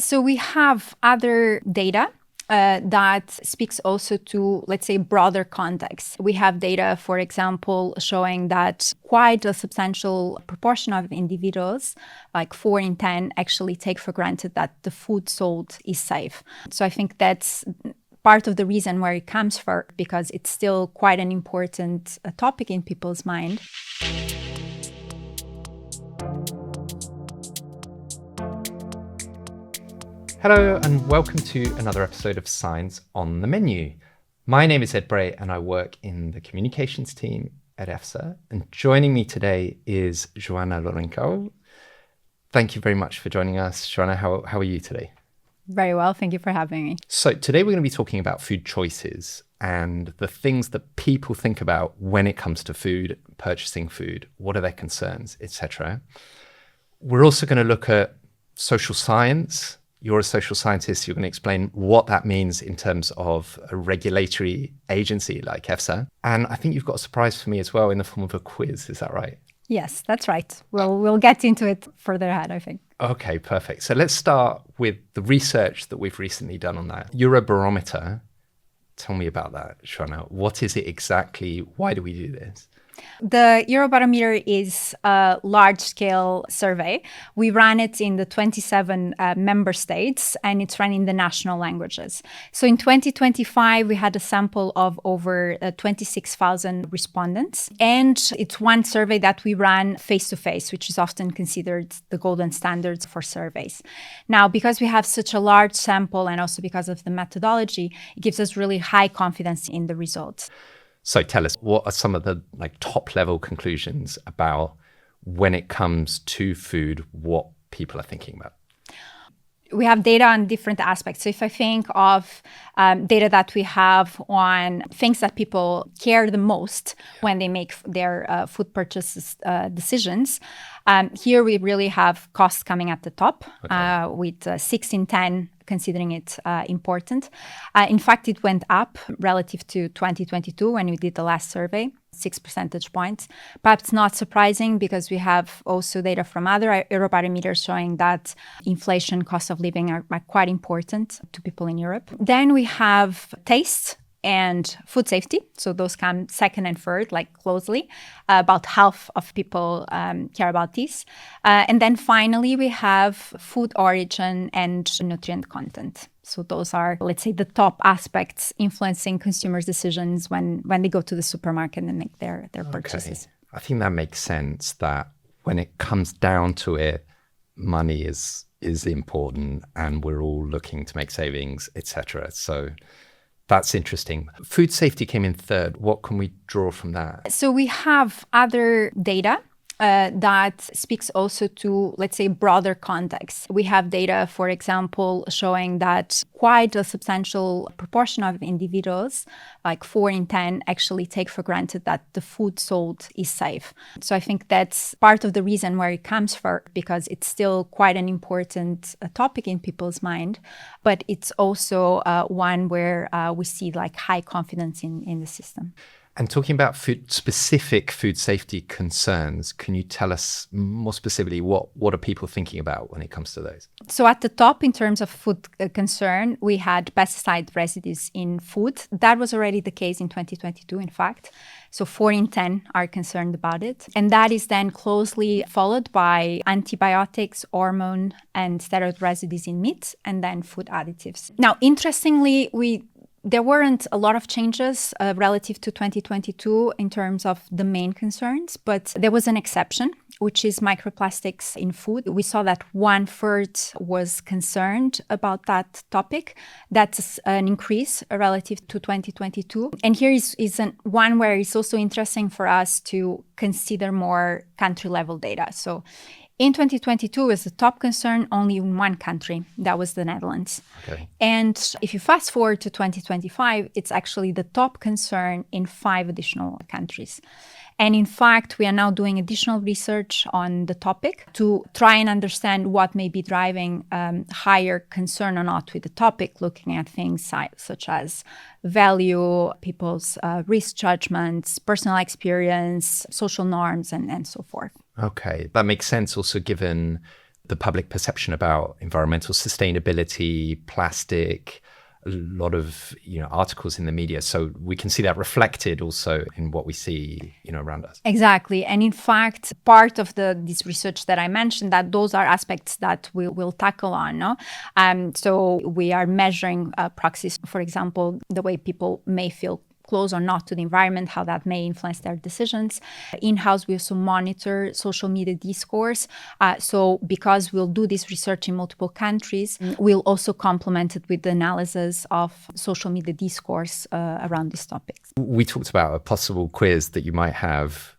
So we have other data that speaks also to, let's say, broader context. We have data, for example, showing that quite a substantial proportion of individuals, like 4 in 10, actually take for granted that the food sold is safe. So I think that's part of the reason where it comes from, because it's still quite an important topic in people's mind. Hello and welcome to another episode of Signs on the Menu. My name is Ed Bray and I work in the communications team at EFSA. And joining me today is Joana Lourenço. Thank you very much for joining us. Joana, how are you today? Very well, thank you for having me. So today we're going to be talking about food choices and the things that people think about when it comes to food, purchasing food, what are their concerns, etc. We're also going to look at social science. You're a social scientist. You're going to explain what that means in terms of a regulatory agency like EFSA. And I think you've got a surprise for me as well in the form of a quiz. Is that right? Yes, that's right. We'll get into it further ahead, I think. Okay, perfect. So let's start with the research that we've recently done on that. Eurobarometer. Tell me about that, Joana. What is it exactly? Why do we do this? The Eurobarometer is a large-scale survey. We ran it in the 27 member states, and it's run in the national languages. So in 2025, we had a sample of over 26,000 respondents. And it's one survey that we ran face-to-face, which is often considered the golden standards for surveys. Now, because we have such a large sample and also because of the methodology, it gives us really high confidence in the results. So tell us, what are some of the top level conclusions about when it comes to food, what people are thinking about? We have data on different aspects. So if I think of data that we have on things that people care the most when they make their food purchases decisions, here we really have costs coming at the top, with 6 in 10 considering it important. In fact, it went up relative to 2022 when we did the last survey, 6 percentage points. Perhaps not surprising because we have also data from other Eurobarometers showing that inflation, cost of living are quite important to people in Europe. Then we have taste and food safety. So those come second and third, closely. About half of people care about these. And then finally, we have food origin and nutrient content. So those are, let's say, the top aspects influencing consumers' decisions when they go to the supermarket and make their purchases. I think that makes sense that when it comes down to it, money is important and we're all looking to make savings, etc. So that's interesting. Food safety came in third. What can we draw from that? So we have other data that speaks also to, let's say, broader context. We have data, for example, showing that quite a substantial proportion of individuals, like 4 in 10, actually take for granted that the food sold is safe. So I think that's part of the reason where it comes from, because it's still quite an important topic in people's mind, but it's also one where we see high confidence in the system. And talking about specific food safety concerns, can you tell us more specifically what are people thinking about when it comes to those? So at the top, in terms of food concern, we had pesticide residues in food. That was already the case in 2022, in fact. So 4 in 10 are concerned about it. And that is then closely followed by antibiotics, hormone, and steroid residues in meat, and then food additives. Now, interestingly, there weren't a lot of changes relative to 2022 in terms of the main concerns, but there was an exception, which is microplastics in food. We saw that 1/3 was concerned about that topic. That's an increase relative to 2022. And here is one where it's also interesting for us to consider more country-level data. So in 2022, was the top concern only in one country. That was the Netherlands. Okay. And if you fast forward to 2025, it's actually the top concern in 5 additional countries. And in fact, we are now doing additional research on the topic to try and understand what may be driving higher concern or not with the topic, looking at things such as value, people's risk judgments, personal experience, social norms, and so forth. Okay, that makes sense also given the public perception about environmental sustainability, plastic, a lot of articles in the media. So we can see that reflected also in what we see around us. Exactly. And in fact, part of this research that I mentioned, that those are aspects that we will tackle on. No? So we are measuring proxies, for example, the way people may feel close or not to the environment, how that may influence their decisions. In-house, we also monitor social media discourse. So because we'll do this research in multiple countries, we'll also complement it with the analysis of social media discourse around these topics. We talked about a possible quiz that you might have.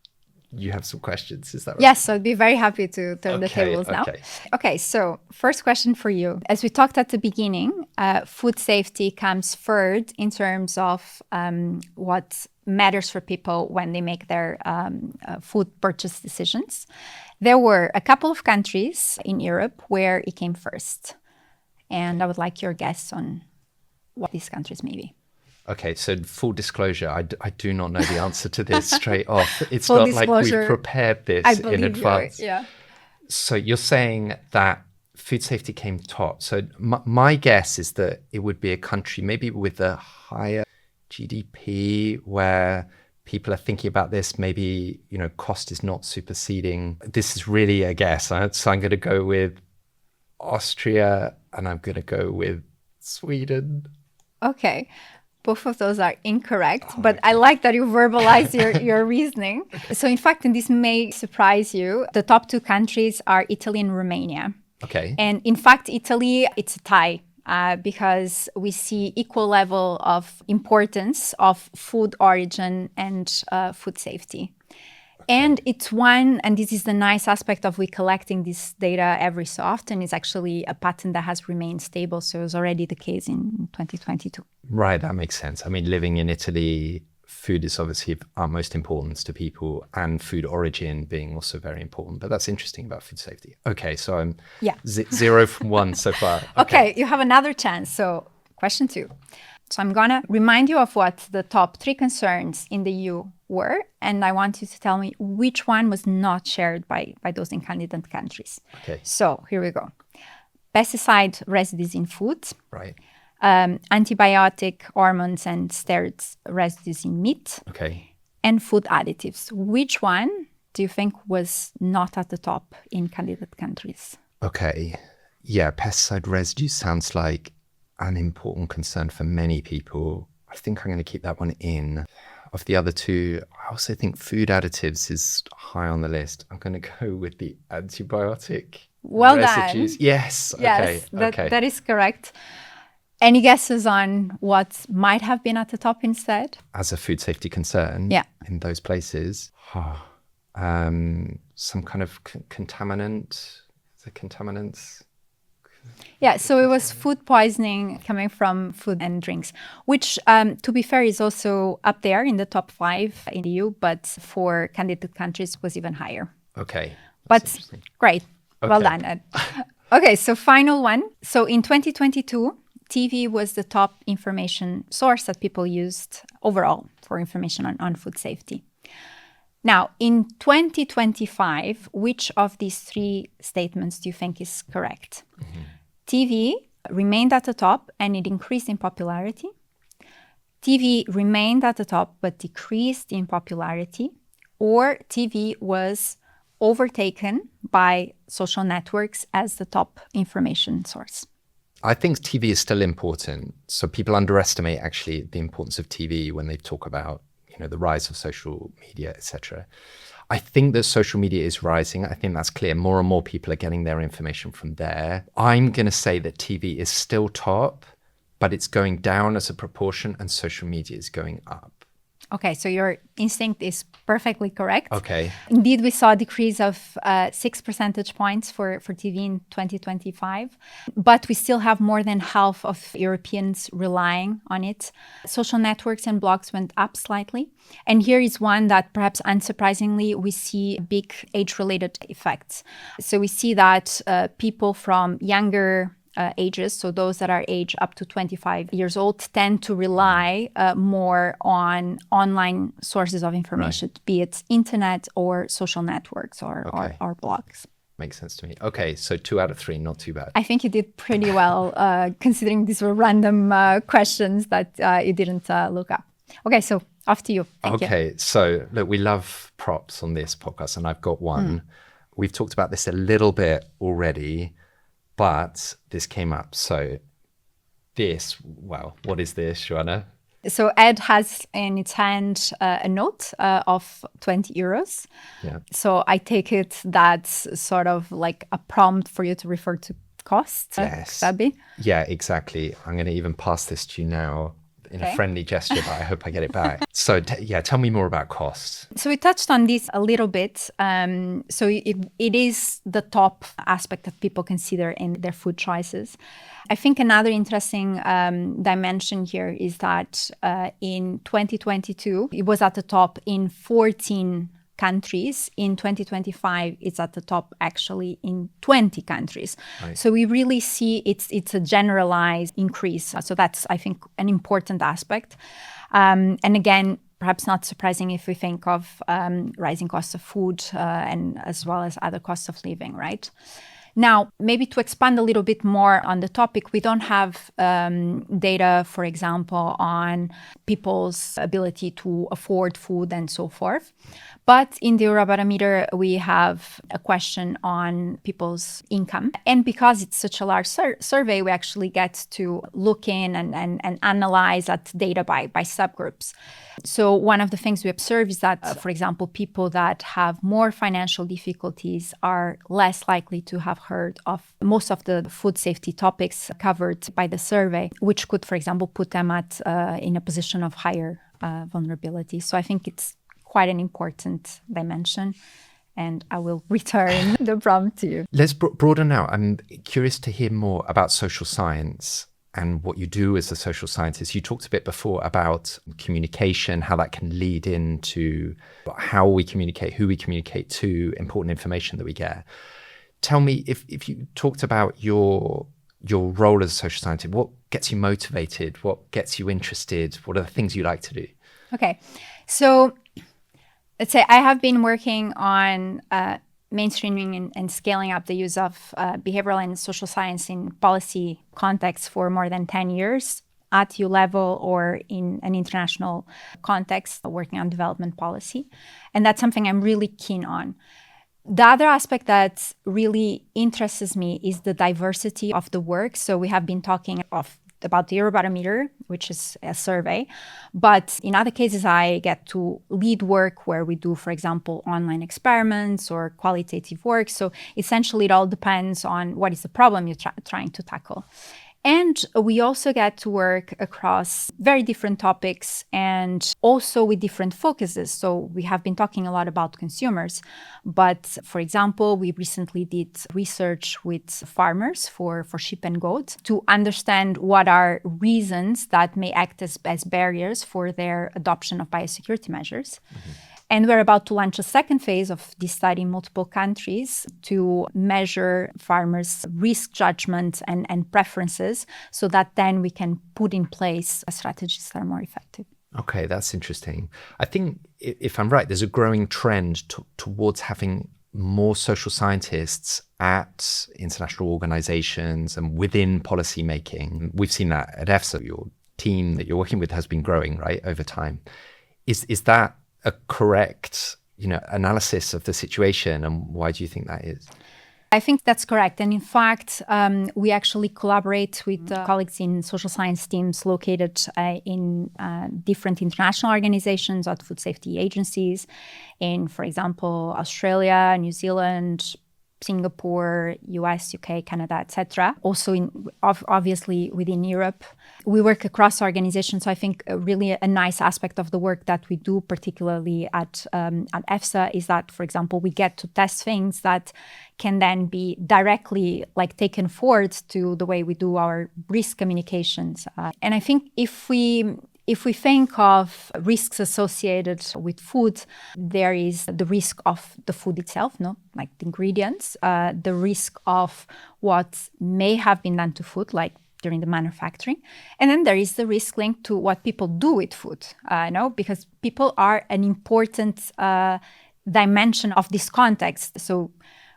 You have some questions, is that right? Yes, I'd be very happy to turn the tables now. Okay, so first question for you. As we talked at the beginning, food safety comes third in terms of what matters for people when they make their food purchase decisions. There were a couple of countries in Europe where it came first. And I would like your guess on what these countries may be. Okay, so full disclosure, I do not know the answer to this straight off. It's Full not like disclosure, we've prepared this in advance. Yeah. So you're saying that food safety came top. So my guess is that it would be a country maybe with a higher GDP where people are thinking about this. Maybe, cost is not superseding. This is really a guess. So I'm going to go with Austria and I'm going to go with Sweden. Okay. Both of those are incorrect, but I like that you verbalize your reasoning. So in fact, and this may surprise you, the top two countries are Italy and Romania. Okay. And in fact, Italy, it's a tie because we see equal level of importance of food origin and food safety. And it's one, and this is the nice aspect of we collecting this data every so often, is actually a pattern that has remained stable. So it was already the case in 2022. Right, that makes sense. I mean, living in Italy, food is obviously of utmost importance to people, and food origin being also very important. But that's interesting about food safety. Okay, so I'm 0 from 1 so far. Okay, you have another chance. So question 2. So I'm going to remind you of what the top 3 concerns in the EU were, and I want you to tell me which one was not shared by those candidate countries. Okay. So here we go. Pesticide residues in food. Right. Antibiotic, hormones, and steroids residues in meat. Okay. And food additives. Which one do you think was not at the top in candidate countries? Okay. Yeah, pesticide residue sounds like an important concern for many people. I think I'm going to keep that one in. Of the other two, I also think food additives is high on the list. I'm going to go with the antibiotic residues. Done. Yes. Yes, Okay. That is correct. Any guesses on what might have been at the top instead? As a food safety concern in those places, some kind of contaminant. The contaminants. Yeah, so it was food poisoning coming from food and drinks, which, to be fair, is also up there in the top 5 in the EU, but for candidate countries was even higher. Okay. But great. Okay. Well done, Ed. Okay, so final one. So in 2022, TV was the top information source that people used overall for information on food safety. Now, in 2025, which of these 3 statements do you think is correct? Mm-hmm. TV remained at the top and it increased in popularity. TV remained at the top but decreased in popularity. Or TV was overtaken by social networks as the top information source. I think TV is still important. So people underestimate actually the importance of TV when they talk about the rise of social media, etc. I think that social media is rising. I think that's clear. More and more people are getting their information from there. I'm going to say that TV is still top, but it's going down as a proportion and social media is going up. Okay, so your instinct is perfectly correct. Okay. Indeed, we saw a decrease of 6 percentage points for TV in 2025, but we still have more than half of Europeans relying on it. Social networks and blogs went up slightly. And here is one that perhaps unsurprisingly, we see big age-related effects. So we see that people from younger ages, so those that are aged up to 25 years old, tend to rely more on online sources of information, be it internet or social networks or blogs. Makes sense to me. Okay, so 2 out of 3, not too bad. I think you did pretty well, considering these were random questions that you didn't look up. Okay, so off to you. Thank you. Okay, so look, we love props on this podcast, and I've got one. We've talked about this a little bit already, but this came up. So this, well, what is this, Joanna? So Ed has in its hand a note of 20 euros. Yeah. So I take it that's sort of like a prompt for you to refer to costs. Yes. Could that be? Yeah, exactly. I'm going to even pass this to you now in a friendly gesture, but I hope I get it back. So tell me more about costs. So we touched on this a little bit. So it is the top aspect that people consider in their food choices. I think another interesting dimension here is that in 2022, it was at the top in 14 countries. In 2025, it's at the top actually in 20 countries. Right. So we really see it's a generalized increase. So that's, I think, an important aspect. And again, perhaps not surprising if we think of rising costs of food and as well as other costs of living, right? Now, maybe to expand a little bit more on the topic, we don't have data, for example, on people's ability to afford food and so forth. But in the Eurobarometer, we have a question on people's income. And because it's such a large survey, we actually get to look in and analyze that data by subgroups. So one of the things we observe is that, for example, people that have more financial difficulties are less likely to have heard of most of the food safety topics covered by the survey, which could, for example, put them in a position of higher vulnerability. So I think it's quite an important dimension. And I will return the prompt to you. Let's broaden out. I'm curious to hear more about social science and what you do as a social scientist. You talked a bit before about communication, how that can lead into how we communicate, who we communicate to, important information that we get. Tell me, if you talked about your role as a social scientist, what gets you motivated? What gets you interested? What are the things you like to do? Okay, so let's say I have been working on mainstreaming and scaling up the use of behavioral and social science in policy contexts for more than 10 years at EU level or in an international context, working on development policy. And that's something I'm really keen on. The other aspect that really interests me is the diversity of the work. So we have been talking about the Eurobarometer, which is a survey. But in other cases, I get to lead work where we do, for example, online experiments or qualitative work. So essentially, it all depends on what is the problem you're trying to tackle. And we also get to work across very different topics and also with different focuses. So we have been talking a lot about consumers, but for example, we recently did research with farmers for sheep and goat to understand what are reasons that may act as barriers for their adoption of biosecurity measures. Mm-hmm. And we're about to launch a second phase of this study in multiple countries to measure farmers' risk judgment and preferences so that then we can put in place strategies that are more effective. Okay, that's interesting. I think, if I'm right, there's a growing trend towards having more social scientists at international organizations and within policymaking. We've seen that at EFSA. Your team that you're working with has been growing, right, over time. Is that a correct, analysis of the situation, and why do you think that is? I think that's correct. And in fact, we actually collaborate with colleagues in social science teams located in different international organizations or food safety agencies in, for example, Australia, New Zealand, Singapore, US, UK, Canada, etc. Also, obviously within Europe, we work across organizations. So I think really a nice aspect of the work that we do, particularly at EFSA, is that, for example, we get to test things that can then be directly taken forward to the way we do our risk communications. And I think if we think of risks associated with food, there is the risk of the food itself, like the ingredients, the risk of what may have been done to food, like during the manufacturing. And then there is the risk linked to what people do with food, because people are an important dimension of this context. So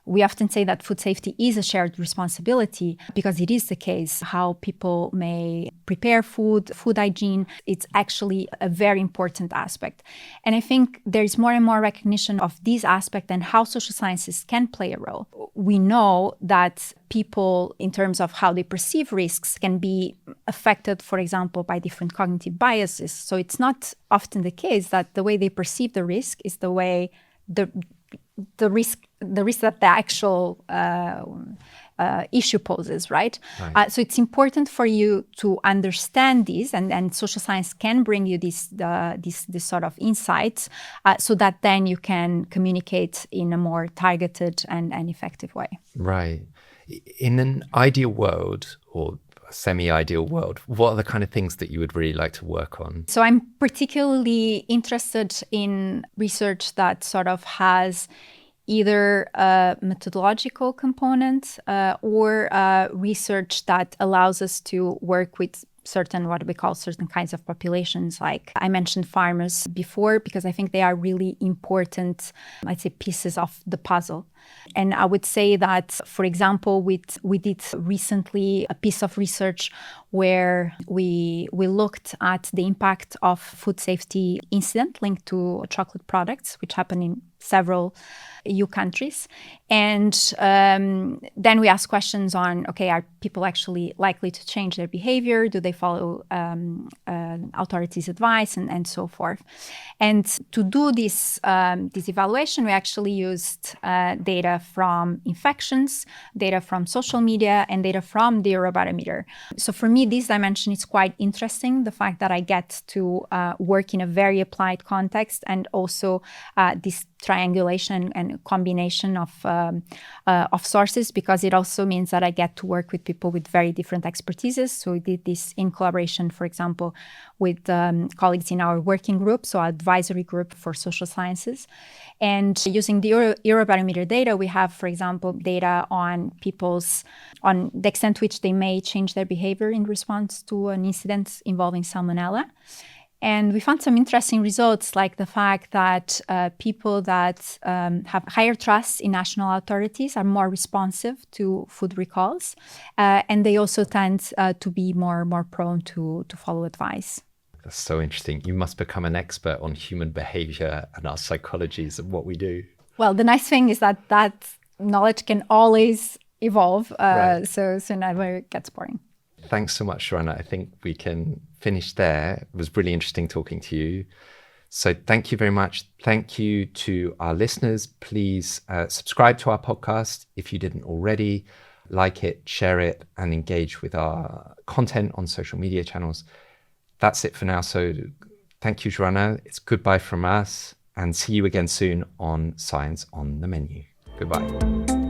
We often say that food safety is a shared responsibility because it is the case. How people may prepare food, food hygiene, it's actually a very important aspect. And I think there's more and more recognition of this aspect and how social sciences can play a role. We know that people, in terms of how they perceive risks, can be affected, for example, by different cognitive biases. So it's not often the case that the way they perceive the risk is the way the risk that the actual issue poses, right? So it's important for you to understand this, and social science can bring you this sort of insights, so that then you can communicate in a more targeted and effective way. Right. In an ideal world, or semi-ideal world, what are the kind of things that you would really like to work on? So I'm particularly interested in research that sort of has either a methodological component or research that allows us to work with what we call certain kinds of populations. Like I mentioned farmers before, because I think they are really important, I'd say, pieces of the puzzle. And I would say that, for example, we did recently a piece of research where we looked at the impact of food safety incident linked to chocolate products, which happen in several EU countries. And then we asked questions on, okay, are people actually likely to change their behavior? Do they follow authorities' advice and so forth? And to do this evaluation, we actually used data from infections, data from social media, and data from the Eurobarometer. So for me, this dimension is quite interesting, the fact that I get to work in a very applied context, and also this triangulation and combination of sources, because it also means that I get to work with people with very different expertises. So we did this in collaboration, for example, with colleagues in our working group, so our advisory group for social sciences. And using the Eurobarometer data, we have, for example, data on on the extent to which they may change their behavior in response to an incident involving salmonella. And we found some interesting results, like the fact that people that have higher trust in national authorities are more responsive to food recalls, and they also tend to be more prone to follow advice. That's so interesting. You must become an expert on human behavior and our psychologies and what we do. Well, the nice thing is that knowledge can always evolve, Right. so never gets boring. Thanks so much, Joanna. I think we can finish there. It was really interesting talking to you. So thank you very much. Thank you to our listeners. Please subscribe to our podcast if you didn't already. Like it, share it, and engage with our content on social media channels. That's it for now. So thank you, Joanna. It's goodbye from us, and see you again soon on Science on the Menu. Goodbye.